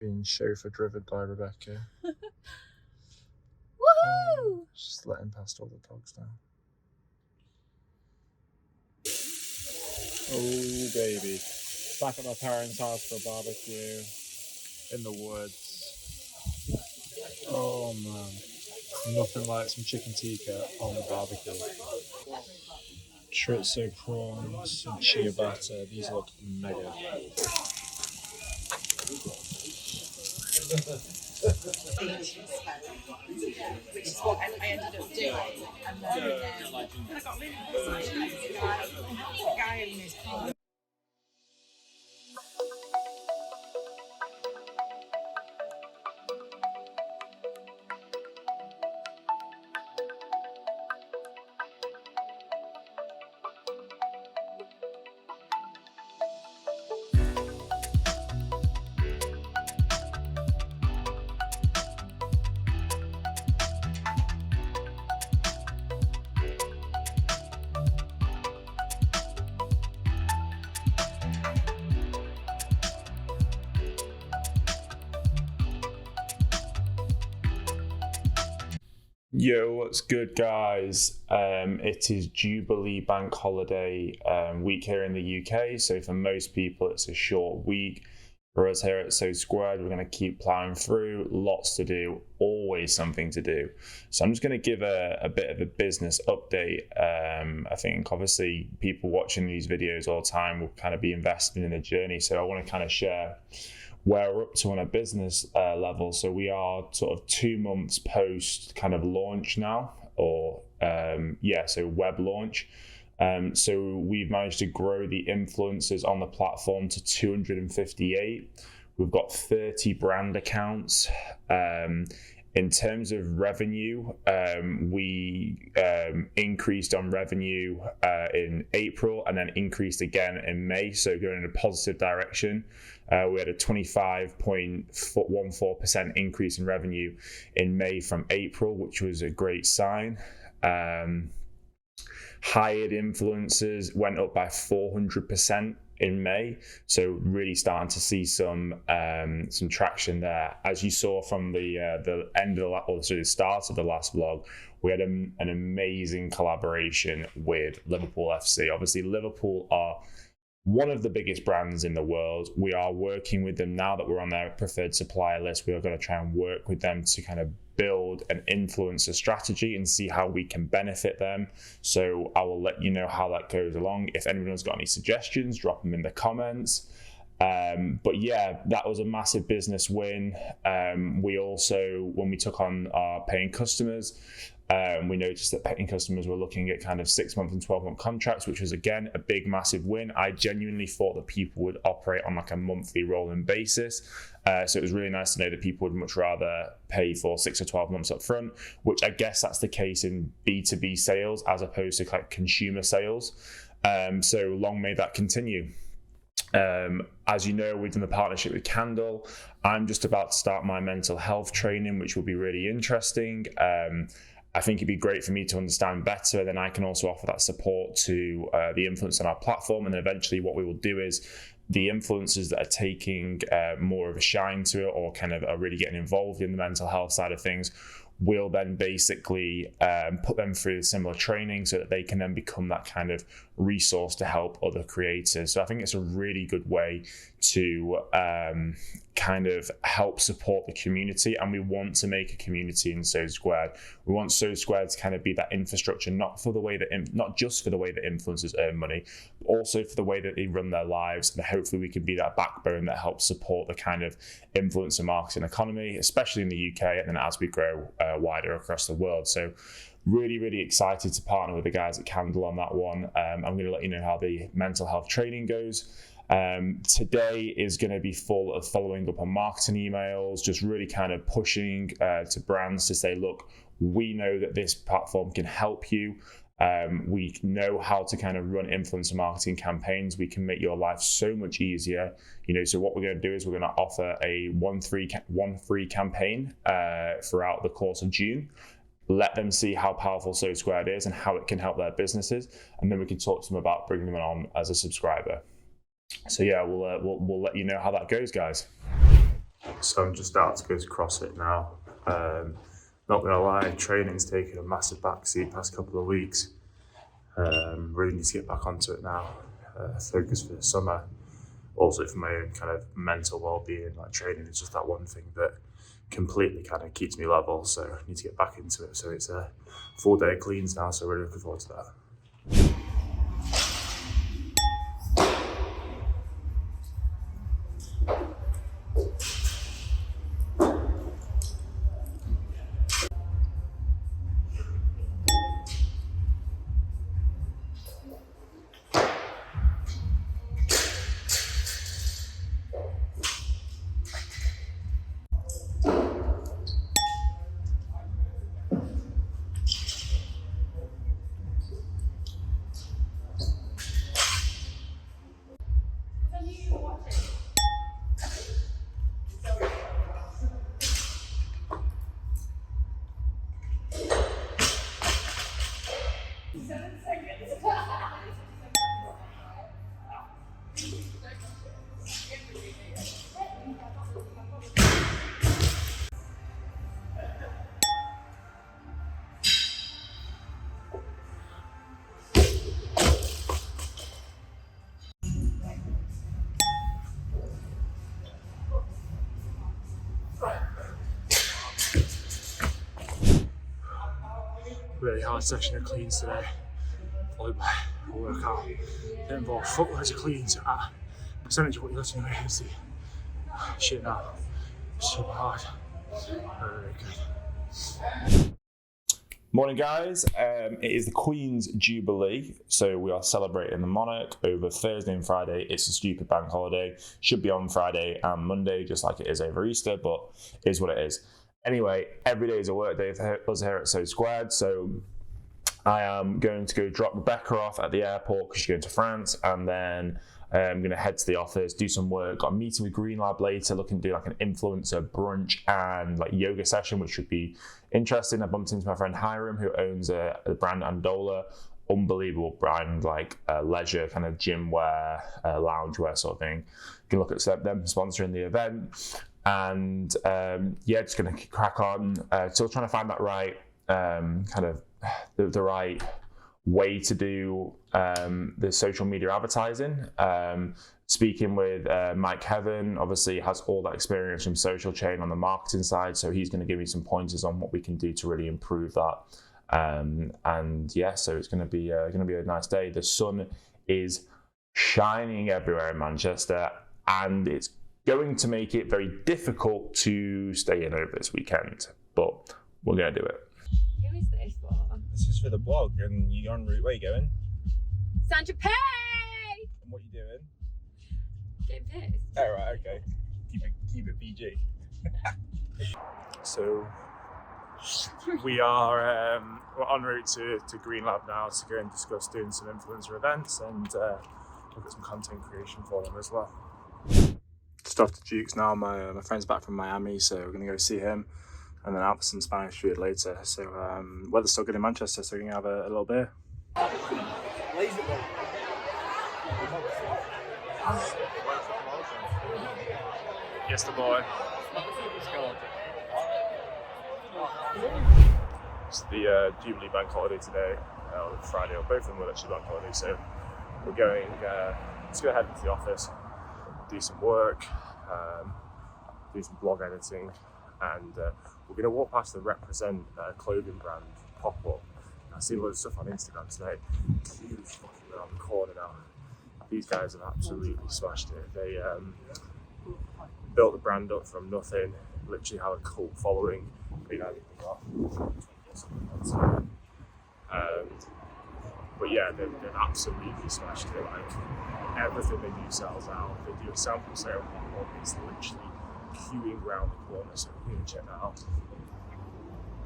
Being chauffeur driven by Rebecca. Woohoo! Just letting past all the dogs now. Oh, baby. Back at my parents' house for a barbecue in the woods. Oh, man. Nothing like some chicken tikka on the barbecue. Chorizo prawns and ciabatta. These look mega. Which is what I ended up doing. And then I got really excited. The guy in his car. Yo, what's good, guys? It is Jubilee Bank Holiday week here in the UK. So for most people, it's a short week. For us here at So Squared, we're going to keep plowing through. Lots to do, always something to do. So I'm just going to give a bit of a business update. I think obviously people watching these videos all the time will kind of be invested in the journey. So I want to kind of share where we're up to on a business level. So we are sort of 2 months post kind of launch now, or so web launch. So we've managed to grow the influencers on the platform to 258. We've got 30 brand accounts. In terms of revenue, we increased on revenue in April and then increased again in May, so going in a positive direction. We had a 25.14% increase in revenue in May from April, which was a great sign. Hired influencers went up by 400% in May, so really starting to see some traction there. As you saw from the end of the start of the last vlog, we had an amazing collaboration with Liverpool FC. Obviously, Liverpool are one of the biggest brands in the world. We are working with them now that we're on their preferred supplier list. We are going to try and work with them to kind of build an influencer strategy and see how we can benefit them. So I will let you know how that goes along. If anyone's got any suggestions, drop them in the comments. But yeah, that was a massive business win. We also, when we took on our paying customers, we noticed that paying customers were looking at kind of 6-month and 12-month contracts, which was again a big, massive win. I genuinely thought that people would operate on like a monthly rolling basis. So it was really nice to know that people would much rather pay for 6 or 12 months up front, which I guess that's the case in B2B sales as opposed to like consumer sales. So long may that continue. As you know, we've done the partnership with Candle. I'm just about to start my mental health training, which will be really interesting. I think it'd be great for me to understand better. Then I can also offer that support to the influencers on our platform. And then eventually what we will do is the influencers that are taking more of a shine to it, or kind of are really getting involved in the mental health side of things, we'll then basically put them through similar training so that they can then become that kind of resource to help other creators. So I think it's a really good way to kind of help support the community. And we want to make a community in So Squared. We want So Squared to kind of be that infrastructure, not just for the way that influencers earn money, but also for the way that they run their lives. And hopefully we can be that backbone that helps support the kind of influencer marketing economy, especially in the UK, and then as we grow wider across the world. So really, really excited to partner with the guys at Candle on that one. I'm going to let you know how the mental health training goes. Today is going to be full of following up on marketing emails, just really kind of pushing to brands to say, look, we know that this platform can help you. We know how to kind of run influencer marketing campaigns. We can make your life so much easier. So what we're going to do is we're going to offer a one free campaign throughout the course of June. Let them see how powerful So Squared is and how it can help their businesses, and then we can talk to them about bringing them on as a subscriber. So yeah, we'll let you know how that goes, guys. So I'm just about to go to CrossFit now. Not gonna lie, training's taken a massive backseat past couple of weeks. Really need to get back onto it now. Focus for the summer. Also for my own kind of mental well-being, like training is just that one thing that completely kind of keeps me level. So I need to get back into it. So it's a full day of cleans now. So really looking forward to that. Really hard section of cleans today, followed by a workout that involved footloads of cleans at percentage of what you got in the emergency. Shit now, super hard, very good. Morning guys, it is the Queen's Jubilee, so we are celebrating the monarch over Thursday and Friday. It's a stupid bank holiday, should be on Friday and Monday just like it is over Easter, but it is what it is. Anyway, every day is a work day for us here at So Squared, so I am going to go drop Rebecca off at the airport because she's going to France, and then I'm going to head to the office, do some work. Got a meeting with Green Lab later, looking to do like an influencer brunch and like yoga session, which should be interesting. I bumped into my friend Hiram, who owns the brand Andola. Unbelievable brand, like leisure kind of gym wear, lounge wear sort of thing. You can look at them sponsoring the event. And yeah, just going to crack on. Still trying to find that right kind of the right way to do the social media advertising. Speaking with Mike Heaven, obviously has all that experience from Social Chain on the marketing side, so he's going to give me some pointers on what we can do to really improve that. And yeah, so it's going to be a nice day. The sun is shining everywhere in Manchester, and it's going to make it very difficult to stay in over this weekend, but we're going to do it. Who is this for? This is for the blog, and you're en route. Where are you going? Sandra Pay! And what are you doing? Getting pissed. Oh, right, okay. Keep it PG. So we are we're en route to Green Lab now to go and discuss doing some influencer events and look at some content creation for them as well. Just off to Duke's now. My friend's back from Miami, so we're going to go see him and then out for some Spanish food later. So weather's still good in Manchester, so we're going to have a little beer. Yes, the boy. It's the Jubilee bank holiday today, or Friday, or both of them were actually bank holiday, so we're going to go ahead into the office, do some work, do some blog editing, and we're going to walk past the Represent clothing brand pop-up. I've seen loads of stuff on Instagram today. Huge fucking around the corner now. These guys have absolutely smashed it. They built the brand up from nothing, literally have a cult following. But yeah, they've absolutely smashed it. Like everything they do sells out. They do a sample sale pop-up. It's literally queuing around the corner, so you can check that out.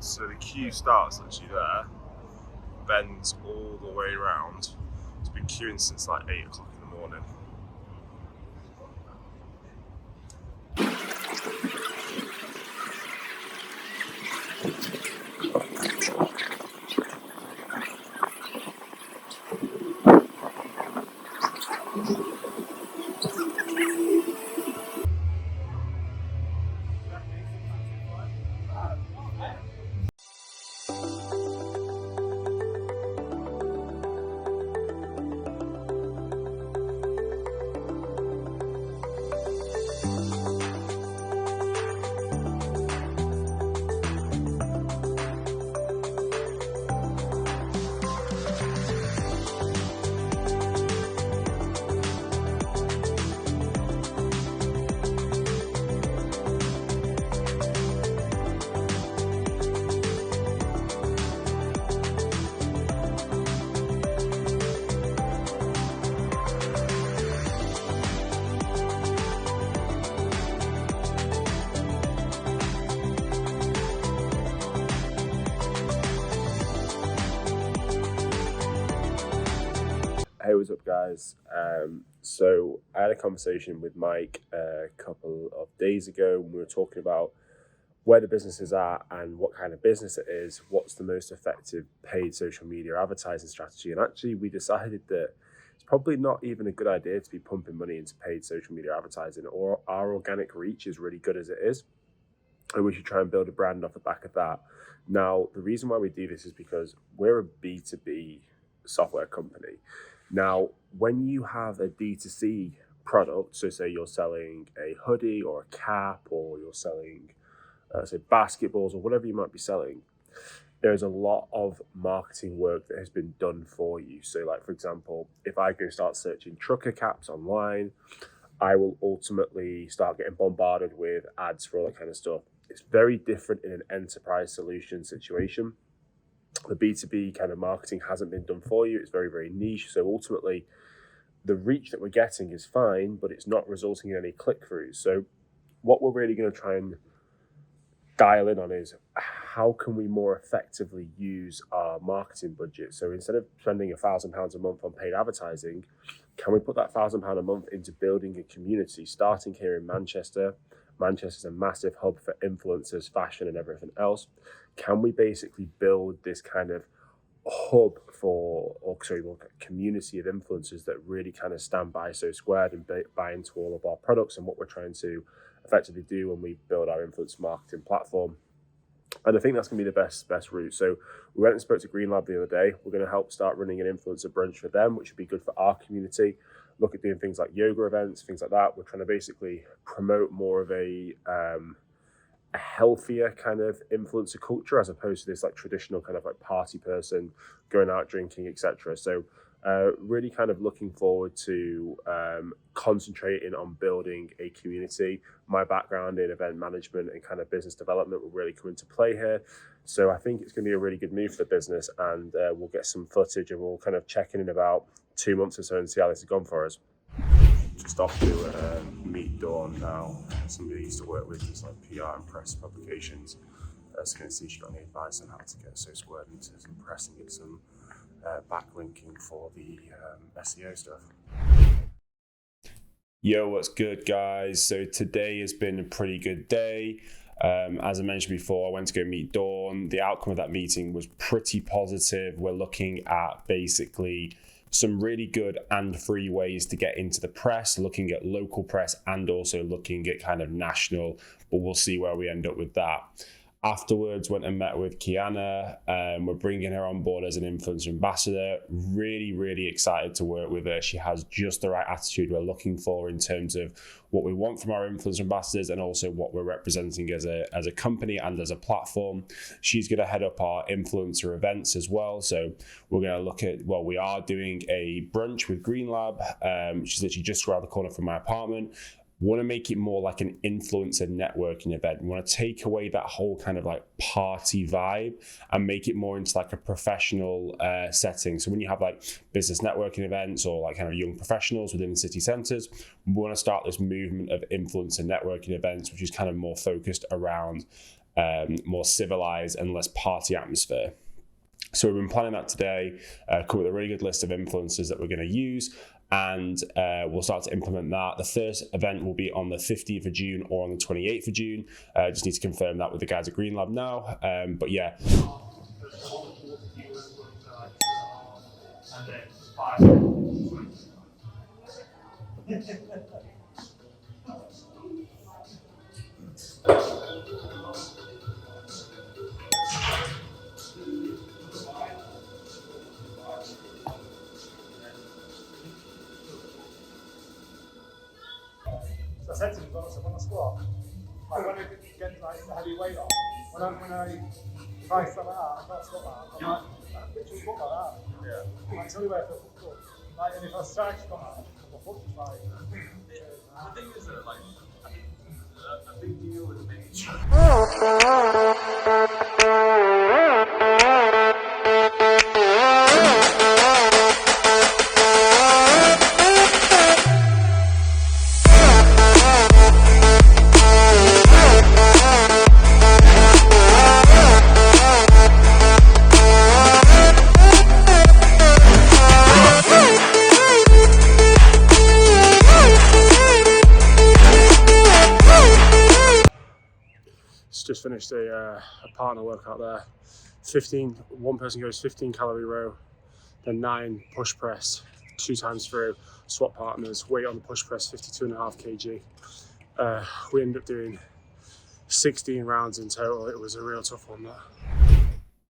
So the queue starts literally there, bends all the way around. It's been queuing since like 8 o'clock in the morning. is up, guys? So I had a conversation with Mike a couple of days ago when we were talking about where the businesses are and what kind of business it is, what's the most effective paid social media advertising strategy. And actually we decided that it's probably not even a good idea to be pumping money into paid social media advertising, or our organic reach is really good as it is. And we should try and build a brand off the back of that. Now, the reason why we do this is because we're a B2B software company. Now, when you have a D2C product, so say you're selling a hoodie or a cap, or you're selling, say, basketballs or whatever you might be selling, there's a lot of marketing work that has been done for you. So like, for example, if I go start searching trucker caps online, I will ultimately start getting bombarded with ads for all that kind of stuff. It's very different in an enterprise solution situation. The B2B kind of marketing hasn't been done for you. It's very, very niche. So ultimately, the reach that we're getting is fine, but it's not resulting in any click-throughs. So what we're really going to try and dial in on is how can we more effectively use our marketing budget? So instead of spending £1,000 a month on paid advertising, can we put that £1,000 a month into building a community, starting here in Manchester? Manchester's a massive hub for influencers, fashion, and everything else. Can we basically build this kind of hub community of influencers that really kind of stand by So Squared and buy into all of our products and what we're trying to effectively do when we build our influence marketing platform? And I think that's going to be the best route. So we went and spoke to Green Lab the other day. We're going to help start running an influencer brunch for them, which would be good for our community. Look at doing things like yoga events, things like that. We're trying to basically promote more of a healthier kind of influencer culture, as opposed to this like traditional kind of like party person going out drinking, etc. So really kind of looking forward to concentrating on building a community. My background in event management and kind of business development will really come into play here. So I think it's going to be a really good move for the business, and we'll get some footage and we'll kind of check in about 2 months or so and see how this has gone for us. Just off to meet Dawn now. Somebody I used to work with, does like PR and press publications. So going to see if she got any advice on how to get So Squared into some press and get some backlinking for the SEO stuff. Yo, what's good, guys? So today has been a pretty good day. As I mentioned before, I went to go meet Dawn. The outcome of that meeting was pretty positive. We're looking at basically some really good and free ways to get into the press, looking at local press and also looking at kind of national, but we'll see where we end up with that. Afterwards, went and met with Kiana. We're bringing her on board as an influencer ambassador. Really, really excited to work with her. She has just the right attitude we're looking for in terms of what we want from our influencer ambassadors and also what we're representing as a company and as a platform. She's going to head up our influencer events as well. So we're going to look at, well, we are doing a brunch with Green Lab, which is literally just around the corner from my apartment. Want to make it more like an influencer networking event. We want to take away that whole kind of like party vibe and make it more into like a professional setting. So when you have like business networking events or like kind of young professionals within the city centres, we want to start this movement of influencer networking events, which is kind of more focused around more civilized and less party atmosphere. So we've been planning that today, come with a really good list of influencers that we're going to use. And we'll start to implement that. The first event will be on the 15th of June or on the 28th of June. Just need to confirm that with the guys at Green Lab now. But yeah. I said to him, when I squat, like when I get like the heavy weight on, if I sell it out, I can't squat that. I'm like, literally squat like that. Yeah. Like, tell me where I feel good. Like, and if I try to squat that, my foot is like. The thing is that, like, I think a big deal with making just finished a partner workout there. One person goes 15 calorie row, then 9 push press, 2 times through, swap partners, weight on the push press 52.5 kg. We ended up doing 16 rounds in total. It was a real tough one there.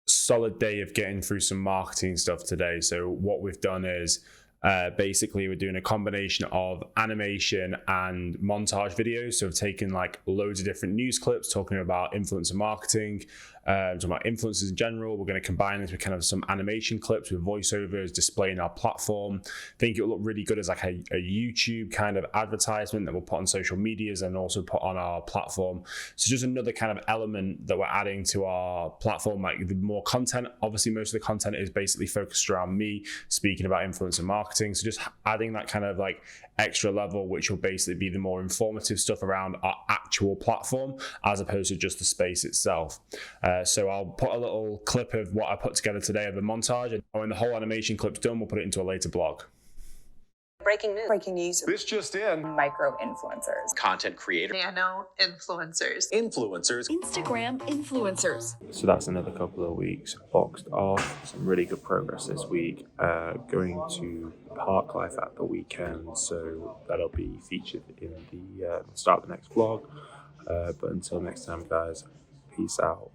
Solid day of getting through some marketing stuff today. So what we've done is basically we're doing a combination of animation and montage videos. So we've taken like loads of different news clips talking about influencer marketing, talking about influencers in general. We're going to combine this with kind of some animation clips with voiceovers displaying our platform. I think it will look really good as like a YouTube kind of advertisement that we'll put on social medias and also put on our platform. So just another kind of element that we're adding to our platform, like the more content. Obviously, most of the content is basically focused around me speaking about influencer marketing. So just adding that kind of like extra level, which will basically be the more informative stuff around our actual platform as opposed to just the space itself. So I'll put a little clip of what I put together today of the montage, and when the whole animation clip's done, we'll put it into a later blog. Breaking news. Breaking news. This just in. Micro influencers. Content creator. Nano influencers. Influencers. Instagram influencers. So that's another couple of weeks boxed off. Some really good progress this week. Going to Parklife at the weekend, so that'll be featured in the start of the next vlog. But until next time, guys, peace out.